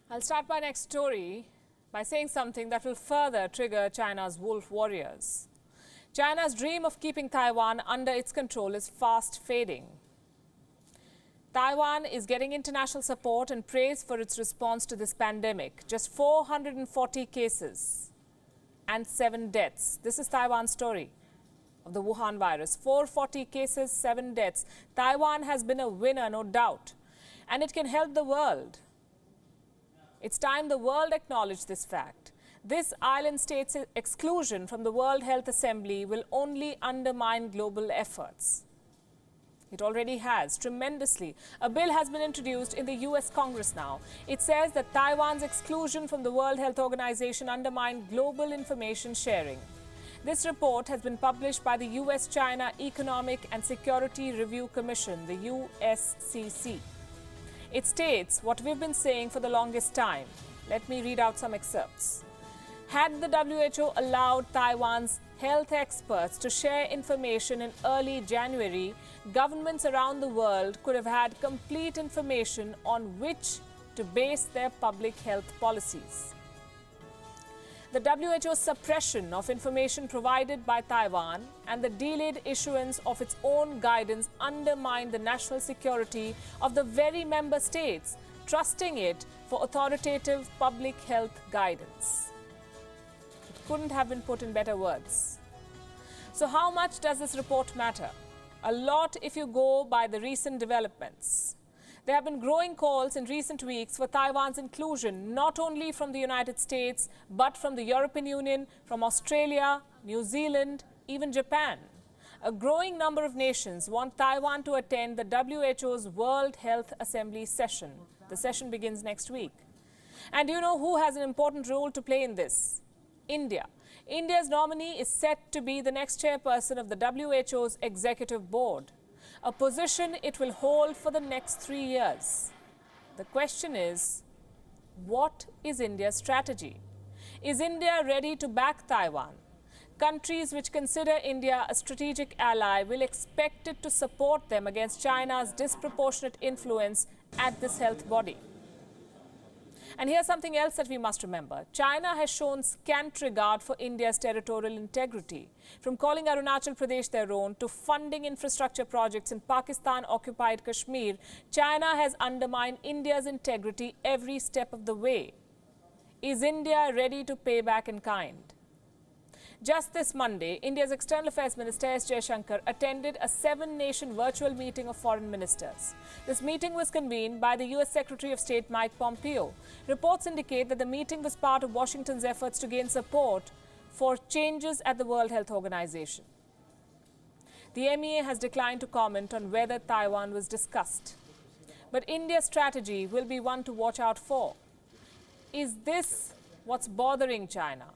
I'll start my next story by saying something that will further trigger China's wolf warriors. China's dream of keeping Taiwan under its control is fast fading. Taiwan is getting international support and praise for its response to this pandemic. Just 440 cases and 7 deaths. This is Taiwan's story of the Wuhan virus. 440 cases, 7 deaths. Taiwan has been a winner, no doubt, and it can help the world. It's time the world acknowledged this fact. This island state's exclusion from the World Health Assembly will only undermine global efforts. It already has, tremendously. A bill has been introduced in the US Congress now. It says that Taiwan's exclusion from the World Health Organization undermined global information sharing. This report has been published by the US-China Economic and Security Review Commission, the USCC. It states what we've been saying for the longest time. Let me read out some excerpts. Had the WHO allowed Taiwan's health experts to share information in early January, governments around the world could have had complete information on which to base their public health policies. The WHO's suppression of information provided by Taiwan and the delayed issuance of its own guidance undermined the national security of the very member states, trusting it for authoritative public health guidance. It couldn't have been put in better words. So how much does this report matter? A lot if you go by the recent developments. There have been growing calls in recent weeks for Taiwan's inclusion, not only from the United States, but from the European Union, from Australia, New Zealand, even Japan. A growing number of nations want Taiwan to attend the WHO's World Health Assembly session. The session begins next week. And you know who has an important role to play in this? India. India's nominee is set to be the next chairperson of the WHO's executive board, a position it will hold for the next 3 years. The question is, what is India's strategy? Is India ready to back Taiwan? Countries which consider India a strategic ally will expect it to support them against China's disproportionate influence at this health body. And here's something else that we must remember. China has shown scant regard for India's territorial integrity. From calling Arunachal Pradesh their own to funding infrastructure projects in Pakistan-occupied Kashmir, China has undermined India's integrity every step of the way. Is India ready to pay back in kind? Just this Monday, India's External Affairs Minister S. Jaishankar attended a 7-nation virtual meeting of foreign ministers. This meeting was convened by the US Secretary of State Mike Pompeo. Reports indicate that the meeting was part of Washington's efforts to gain support for changes at the World Health Organization. The MEA has declined to comment on whether Taiwan was discussed. But India's strategy will be one to watch out for. Is this what's bothering China?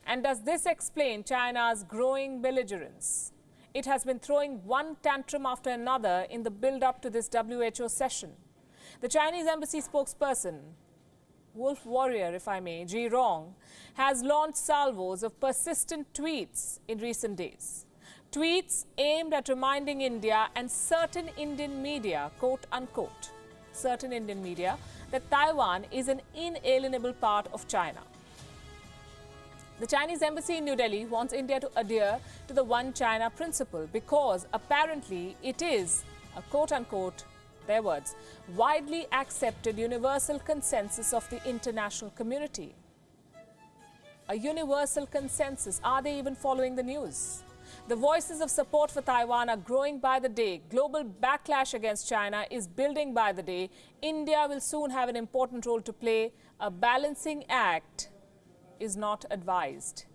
And does this explain China's growing belligerence? It has been throwing one tantrum after another in the build-up to this WHO session. The Chinese embassy spokesperson, wolf warrior if I may, Ji Rong, has launched salvos of persistent tweets in recent days. Tweets aimed at reminding India and certain Indian media, quote unquote, certain Indian media, that Taiwan is an inalienable part of China. The Chinese embassy in New Delhi wants India to adhere to the One China principle because apparently it is a quote-unquote, their words, widely accepted universal consensus of the international community. A universal consensus. Are they even following the news? The voices of support for Taiwan are growing by the day. Global backlash against China is building by the day. India will soon have an important role to play. A balancing act is not advised.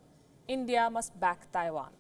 India must back Taiwan.